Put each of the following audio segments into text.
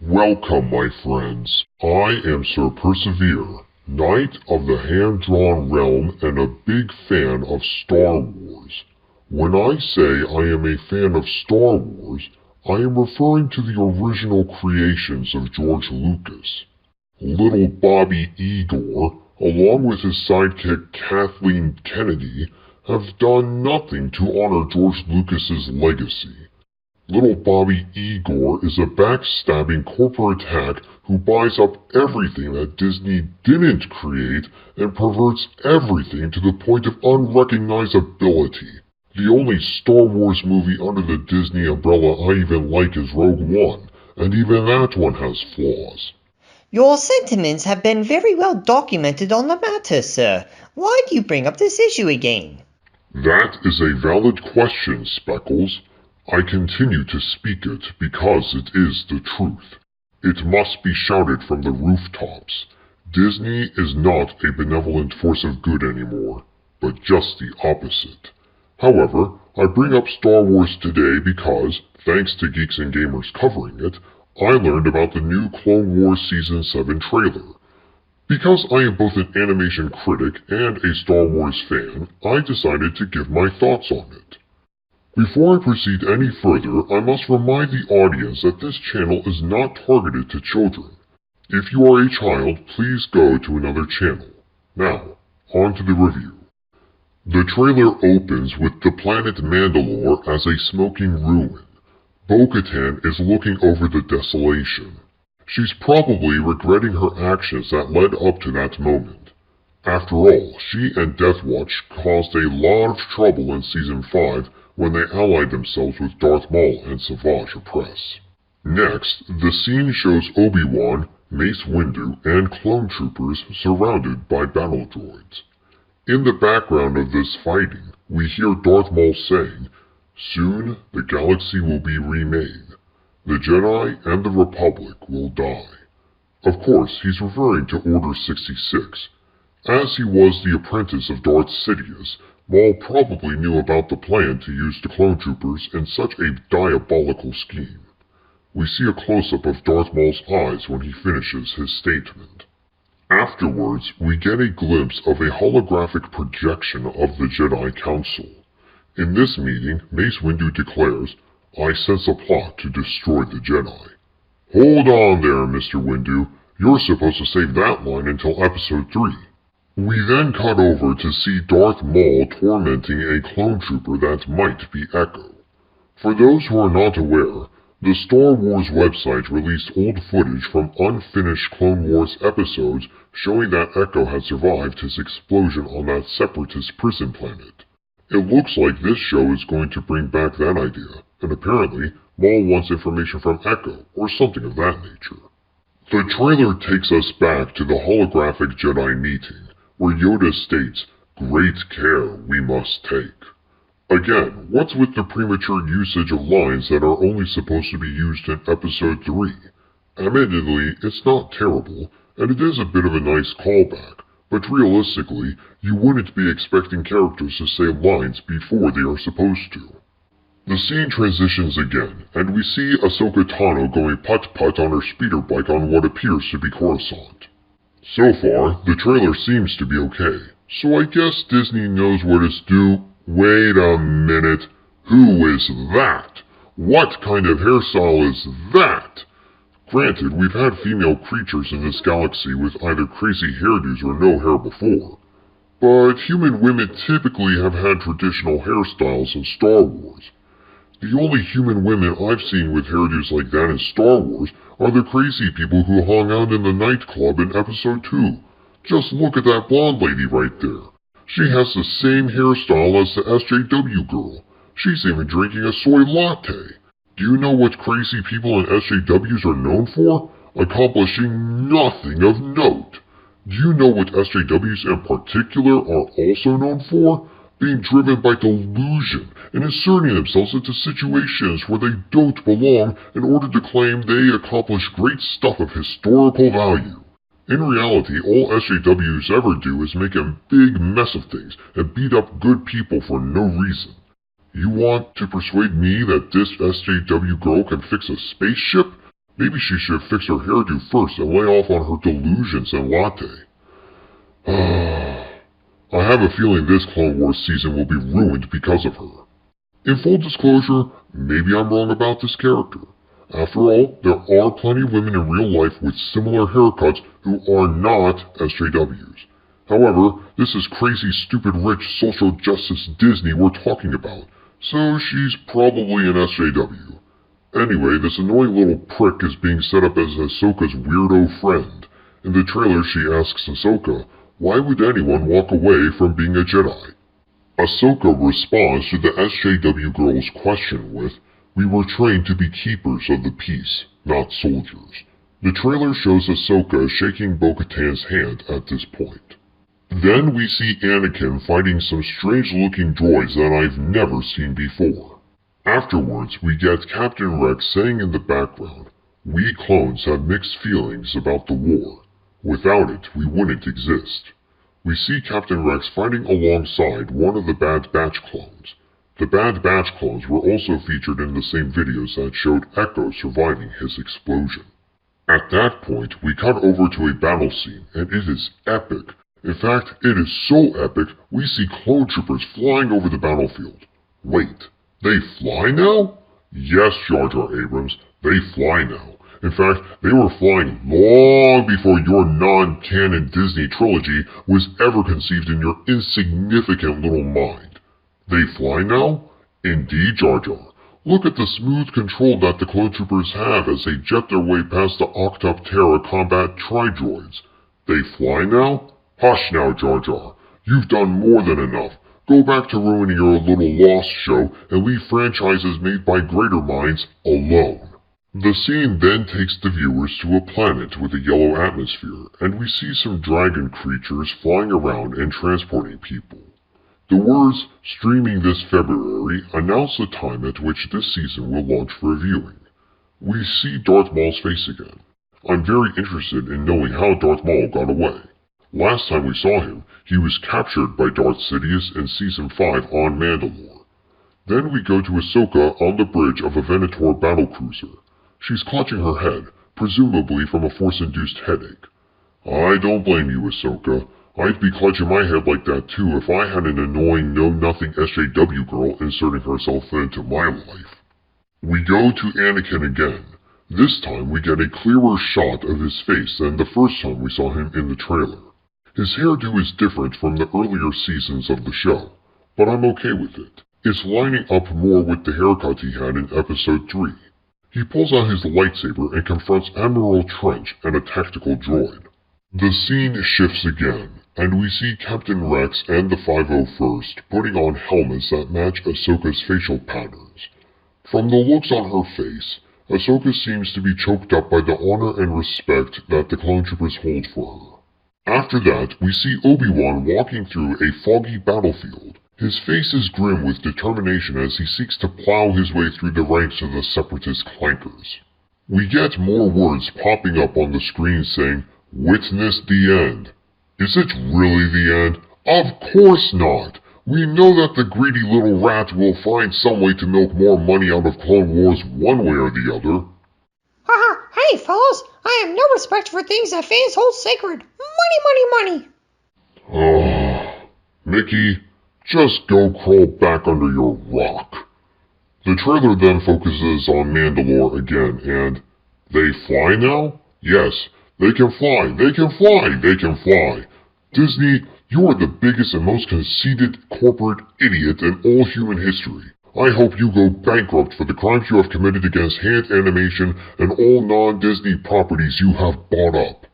Welcome, my friends. I am Sir Persevere, Knight of the Hand-Drawn Realm and a big fan of Star Wars. When I say I am a fan of Star Wars, I am referring to the original creations of George Lucas. Little Bobby Igor, along with his sidekick Kathleen Kennedy, have done nothing to honor George Lucas's legacy. Little Bobby Igor is a backstabbing corporate hack who buys up everything that Disney didn't create and perverts everything to the point of unrecognizability. The only Star Wars movie under the Disney umbrella I even like is Rogue One, and even that one has flaws. Your sentiments have been very well documented on the matter, sir. Why do you bring up this issue again? That is a valid question, Speckles. I continue to speak it because it is the truth. It must be shouted from the rooftops. Disney is not a benevolent force of good anymore, but just the opposite. However, I bring up Star Wars today because, thanks to Geeks and Gamers covering it, I learned about the new Clone Wars Season 7 trailer. Because I am both an animation critic and a Star Wars fan, I decided to give my thoughts on it. Before I proceed any further, I must remind the audience that this channel is not targeted to children. If you are a child, please go to another channel. Now, on to the review. The trailer opens with the planet Mandalore as a smoking ruin. Bo-Katan is looking over the desolation. She's probably regretting her actions that led up to that moment. After all, she and Death Watch caused a lot of trouble in Season 5 when they allied themselves with Darth Maul and Savage Opress. Next, the scene shows Obi-Wan, Mace Windu, and clone troopers surrounded by battle droids. In the background of this fighting, we hear Darth Maul saying, "Soon the galaxy will be remade. The Jedi and the Republic will die." Of course, he's referring to Order 66. As he was the apprentice of Darth Sidious, Maul probably knew about the plan to use the clone troopers in such a diabolical scheme. We see a close-up of Darth Maul's eyes when he finishes his statement. Afterwards, we get a glimpse of a holographic projection of the Jedi Council. In this meeting, Mace Windu declares, "I sense a plot to destroy the Jedi." Hold on there, Mr. Windu. You're supposed to save that line until Episode 3. We then cut over to see Darth Maul tormenting a clone trooper that might be Echo. For those who are not aware, the Star Wars website released old footage from unfinished Clone Wars episodes showing that Echo had survived his explosion on that separatist prison planet. It looks like this show is going to bring back that idea, and apparently Maul wants information from Echo, or something of that nature. The trailer takes us back to the holographic Jedi meeting, where Yoda states, "Great care we must take." Again, what's with the premature usage of lines that are only supposed to be used in Episode 3? Admittedly, it's not terrible, and it is a bit of a nice callback, but realistically, you wouldn't be expecting characters to say lines before they are supposed to. The scene transitions again, and we see Ahsoka Tano going putt-putt on her speeder bike on what appears to be Coruscant. So far, the trailer seems to be okay, so I guess Disney knows what it's due. Wait a minute, who is that? What kind of hairstyle is that? Granted, we've had female creatures in this galaxy with either crazy hairdos or no hair before, but human women typically have had traditional hairstyles in Star Wars. The only human women I've seen with hairdos like that in Star Wars are the crazy people who hung out in the nightclub in Episode 2. Just look at that blonde lady right there. She has the same hairstyle as the SJW girl. She's even drinking a soy latte. Do you know what crazy people in SJWs are known for? Accomplishing nothing of note. Do you know what SJWs in particular are also known for? Being driven by delusion and inserting themselves into situations where they don't belong in order to claim they accomplish great stuff of historical value. In reality, all SJWs ever do is make a big mess of things and beat up good people for no reason. You want to persuade me that this SJW girl can fix a spaceship? Maybe she should fix her hairdo first and lay off on her delusions and latte. I have a feeling this Clone Wars season will be ruined because of her. In full disclosure, maybe I'm wrong about this character. After all, there are plenty of women in real life with similar haircuts who are not SJWs. However, this is crazy, stupid, rich, social justice Disney we're talking about, so she's probably an SJW. Anyway, this annoying little prick is being set up as Ahsoka's weirdo friend. In the trailer, she asks Ahsoka, why would anyone walk away from being a Jedi? Ahsoka responds to the SJW girl's question with, we were trained to be keepers of the peace, not soldiers. The trailer shows Ahsoka shaking Bo-Katan's hand at this point. Then we see Anakin fighting some strange-looking droids that I've never seen before. Afterwards, we get Captain Rex saying in the background, we clones have mixed feelings about the war. Without it, we wouldn't exist. We see Captain Rex fighting alongside one of the Bad Batch clones. The Bad Batch clones were also featured in the same videos that showed Echo surviving his explosion. At that point, we cut over to a battle scene, and it is epic. In fact, it is so epic, we see clone troopers flying over the battlefield. Wait, they fly now? Yes, Jar Jar Abrams, they fly now. In fact, they were flying long before your non-canon Disney trilogy was ever conceived in your insignificant little mind. They fly now? Indeed, Jar Jar. Look at the smooth control that the clone troopers have as they jet their way past the Octoptera combat tri-droids. They fly now? Hush now, Jar Jar. You've done more than enough. Go back to ruining your little Lost show and leave franchises made by greater minds alone. The scene then takes the viewers to a planet with a yellow atmosphere, and we see some dragon creatures flying around and transporting people. The words, streaming this February, announce the time at which this season will launch for viewing. We see Darth Maul's face again. I'm very interested in knowing how Darth Maul got away. Last time we saw him, he was captured by Darth Sidious in Season 5 on Mandalore. Then we go to Ahsoka on the bridge of a Venator battlecruiser. She's clutching her head, presumably from a Force-induced headache. I don't blame you, Ahsoka. I'd be clutching my head like that too if I had an annoying know-nothing SJW girl inserting herself into my life. We go to Anakin again. This time we get a clearer shot of his face than the first time we saw him in the trailer. His hairdo is different from the earlier seasons of the show, but I'm okay with it. It's lining up more with the haircut he had in Episode 3. He pulls out his lightsaber and confronts Admiral Trench and a tactical droid. The scene shifts again, and we see Captain Rex and the 501st putting on helmets that match Ahsoka's facial patterns. From the looks on her face, Ahsoka seems to be choked up by the honor and respect that the clone troopers hold for her. After that, we see Obi-Wan walking through a foggy battlefield. His face is grim with determination as he seeks to plow his way through the ranks of the Separatist clankers. We get more words popping up on the screen saying, "Witness the end." Is it really the end? Of course not! We know that the greedy little rat will find some way to milk more money out of Clone Wars one way or the other. Haha, hey fellas, I have no respect for things that fans hold sacred. Money, money, money! Mickey, just go crawl back under your rock. The trailer then focuses on Mandalore again, and they fly now? Yes, they can fly, they can fly, they can fly. Disney, you are the biggest and most conceited corporate idiot in all human history. I hope you go bankrupt for the crimes you have committed against hand animation and all non-Disney properties you have bought up.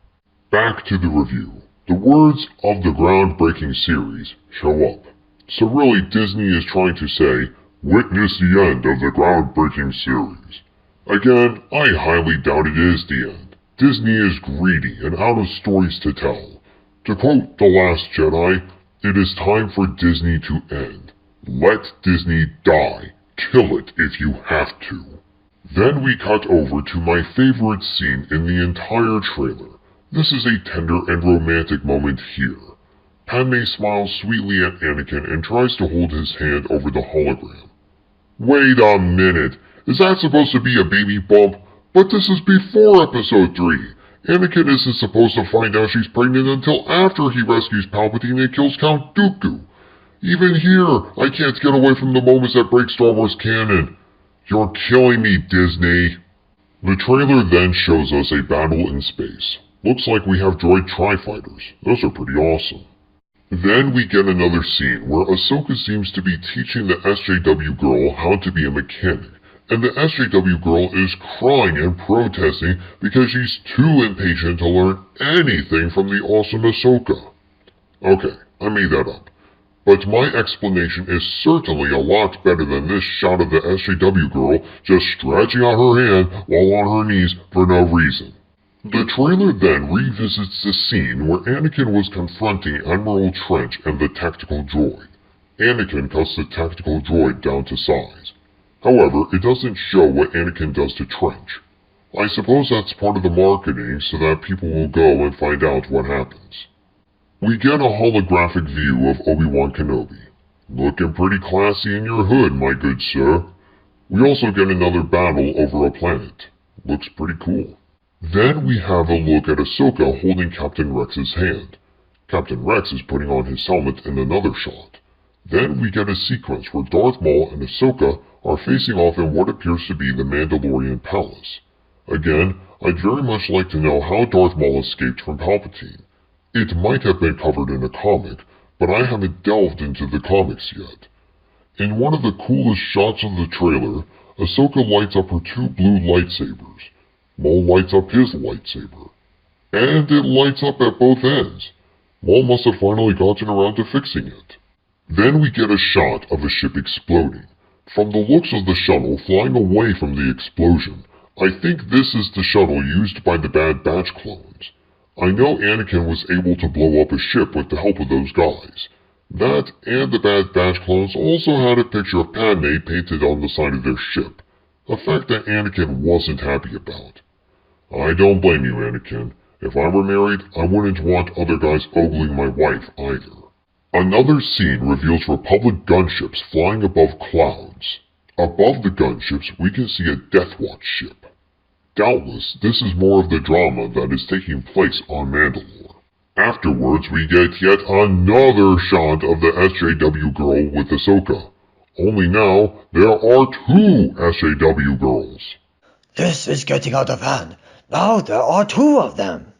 Back to the review. The words of the groundbreaking series show up. So really Disney is trying to say, witness the end of the groundbreaking series. Again, I highly doubt it is the end. Disney is greedy and out of stories to tell. To quote The Last Jedi, it is time for Disney to end. Let Disney die. Kill it if you have to. Then we cut over to my favorite scene in the entire trailer. This is a tender and romantic moment here. Padme smiles sweetly at Anakin and tries to hold his hand over the hologram. Wait a minute, is that supposed to be a baby bump? But this is before Episode 3. Anakin isn't supposed to find out she's pregnant until after he rescues Palpatine and kills Count Dooku. Even here, I can't get away from the moments that break Star Wars canon. You're killing me, Disney. The trailer then shows us a battle in space. Looks like we have droid tri-fighters. Those are pretty awesome. Then we get another scene where Ahsoka seems to be teaching the SJW girl how to be a mechanic, and the SJW girl is crying and protesting because she's too impatient to learn anything from the awesome Ahsoka. Okay, I made that up. But my explanation is certainly a lot better than this shot of the SJW girl just stretching out her hand while on her knees for no reason. The trailer then revisits the scene where Anakin was confronting Admiral Trench and the tactical droid. Anakin cuts the tactical droid down to size. However, it doesn't show what Anakin does to Trench. I suppose that's part of the marketing so that people will go and find out what happens. We get a holographic view of Obi-Wan Kenobi. Looking pretty classy in your hood, my good sir. We also get another battle over a planet. Looks pretty cool. Then we have a look at Ahsoka holding Captain Rex's hand. Captain Rex is putting on his helmet in another shot. Then we get a sequence where Darth Maul and Ahsoka are facing off in what appears to be the Mandalorian Palace. Again, I'd very much like to know how Darth Maul escaped from Palpatine. It might have been covered in a comic, but I haven't delved into the comics yet. In one of the coolest shots of the trailer, Ahsoka lights up her two blue lightsabers. Maul lights up his lightsaber. And it lights up at both ends. Maul must have finally gotten around to fixing it. Then we get a shot of a ship exploding. From the looks of the shuttle flying away from the explosion, I think this is the shuttle used by the Bad Batch clones. I know Anakin was able to blow up a ship with the help of those guys. That and the Bad Batch clones also had a picture of Padme painted on the side of their ship, a fact that Anakin wasn't happy about. I don't blame you, Anakin. If I were married, I wouldn't want other guys ogling my wife either. Another scene reveals Republic gunships flying above clouds. Above the gunships, we can see a Death Watch ship. Doubtless, this is more of the drama that is taking place on Mandalore. Afterwards, we get yet another shot of the SJW girl with Ahsoka. Only now, there are two SJW girls. This is getting out of hand. Now there are two of them.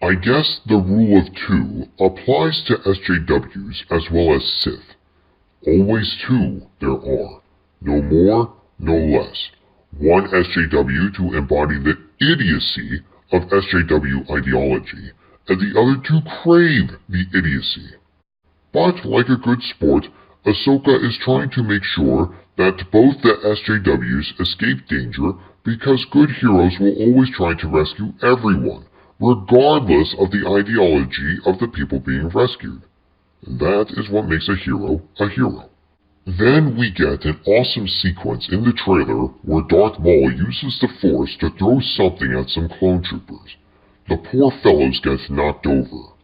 I guess the rule of two applies to SJWs as well as Sith. Always two there are. No more, no less. One SJW to embody the idiocy of SJW ideology, and the other to crave the idiocy. But like a good sport, Ahsoka is trying to make sure that both the SJWs escape danger because good heroes will always try to rescue everyone, regardless of the ideology of the people being rescued. That is what makes a hero a hero. Then we get an awesome sequence in the trailer where Darth Maul uses the Force to throw something at some clone troopers. The poor fellows get knocked over.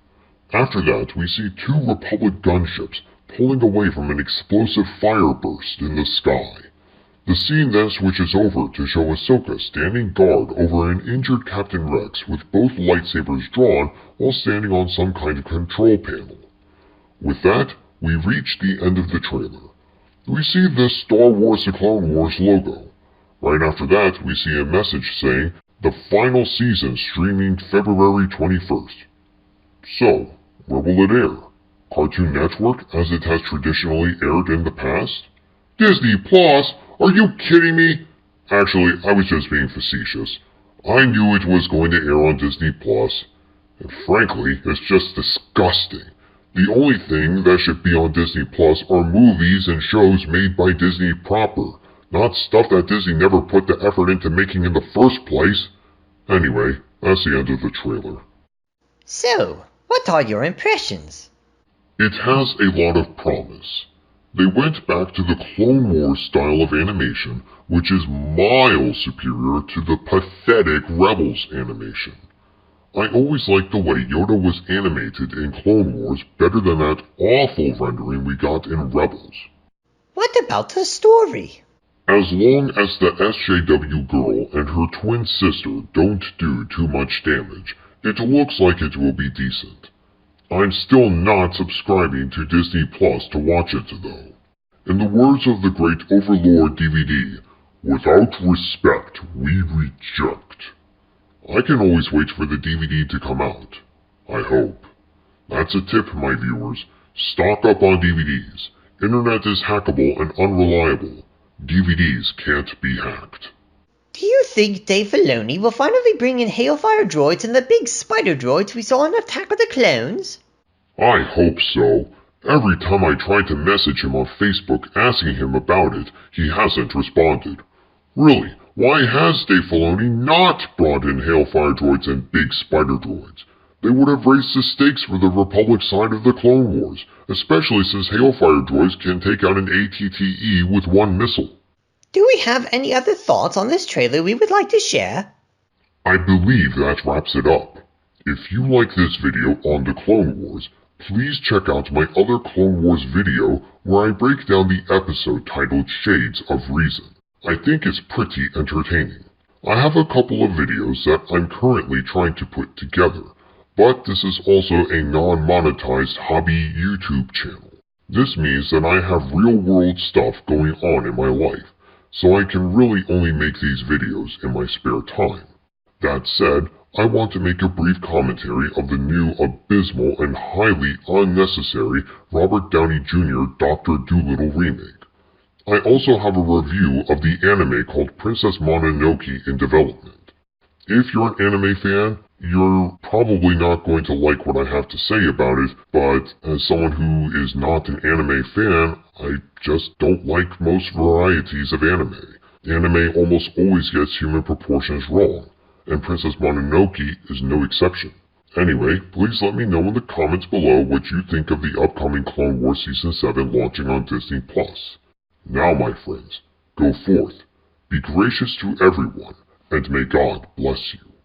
After that, we see two Republic gunships pulling away from an explosive fire burst in the sky. The scene then switches over to show Ahsoka standing guard over an injured Captain Rex with both lightsabers drawn while standing on some kind of control panel. With that, we reach the end of the trailer. We see the Star Wars The Clone Wars logo. Right after that, we see a message saying, "The final season streaming February 21st. So, where will it air? Cartoon Network, as it has traditionally aired in the past? Disney Plus? Are you kidding me? Actually, I was just being facetious. I knew it was going to air on Disney Plus. And frankly, it's just disgusting. The only thing that should be on Disney Plus are movies and shows made by Disney proper, not stuff that Disney never put the effort into making in the first place. Anyway, that's the end of the trailer. So, what are your impressions? It has a lot of promise. They went back to the Clone Wars style of animation, which is miles superior to the pathetic Rebels animation. I always liked the way Yoda was animated in Clone Wars better than that awful rendering we got in Rebels. What about the story? As long as the SJW girl and her twin sister don't do too much damage, it looks like it will be decent. I'm still not subscribing to Disney Plus to watch it though. In the words of the great Overlord DVD, without respect, we reject. I can always wait for the DVD to come out. I hope. That's a tip, my viewers. Stock up on DVDs. Internet is hackable and unreliable. DVDs can't be hacked. Do you think Dave Filoni will finally bring in Hailfire droids and the big spider droids we saw in Attack of the Clones? I hope so. Every time I try to message him on Facebook asking him about it, he hasn't responded. Really, why has Dave Filoni not brought in Hailfire droids and big spider droids? They would have raised the stakes for the Republic side of the Clone Wars, especially since Hailfire droids can take out an AT-TE with one missile. Do we have any other thoughts on this trailer we would like to share? I believe that wraps it up. If you like this video on the Clone Wars, please check out my other Clone Wars video where I break down the episode titled Shades of Reason. I think it's pretty entertaining. I have a couple of videos that I'm currently trying to put together, but this is also a non-monetized hobby YouTube channel. This means that I have real-world stuff going on in my life, so I can really only make these videos in my spare time. That said, I want to make a brief commentary of the new abysmal and highly unnecessary Robert Downey Jr. Dr. Dolittle remake. I also have a review of the anime called Princess Mononoke in development. If you're an anime fan, you're probably not going to like what I have to say about it, but as someone who is not an anime fan, I just don't like most varieties of anime. Anime almost always gets human proportions wrong, and Princess Mononoke is no exception. Anyway, please let me know in the comments below what you think of the upcoming Clone Wars Season 7 launching on Disney+. Now, my friends, go forth, be gracious to everyone, and may God bless you.